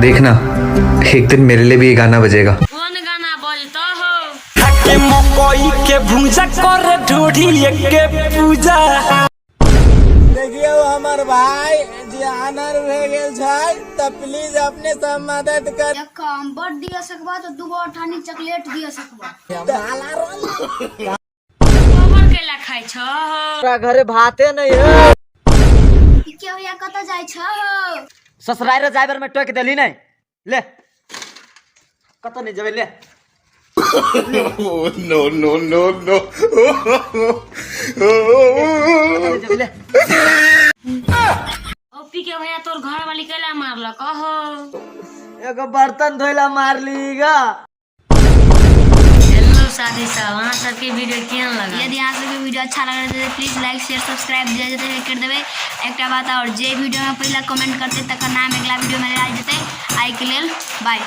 देखना एक दिन मेरे लिए भी ये गाना बजेगा। कौन गाना बोलता हो? के मकई के भूजा कर ढूढ़ी के पूजा। देखिए हमार भाई जी आनर रह गेल छै त प्लीज अपने सब मदद कर। एक अम्बर दिया सकबा तो दूगो अठानी चॉकलेट दिया सकबा। गोबर केला खाइ छ? हमरा घरे भाते नहीं है। ई के होया कत जाय छ? ससुराल रे जाय बर में टोक देली नहीं ले कत नहीं जबे ले। no, no, no, no. OP के भैया तोर घर वाली केला मारल कहो? एगो बर्तन धोइला मार लीगा। हेलो साथी सब, अहाँ सबके वीडियो केहन लगल? यदि अहाँ सबके वीडियो अच्छा लगे तो प्लीज लाइक शेयर सब्सक्राइब जे कर देबे। एकटा बात और जे वीडियो में पहला कमेंट करते तकर नाम अगला वीडियो में आ जेतै। आई के लेल बाय।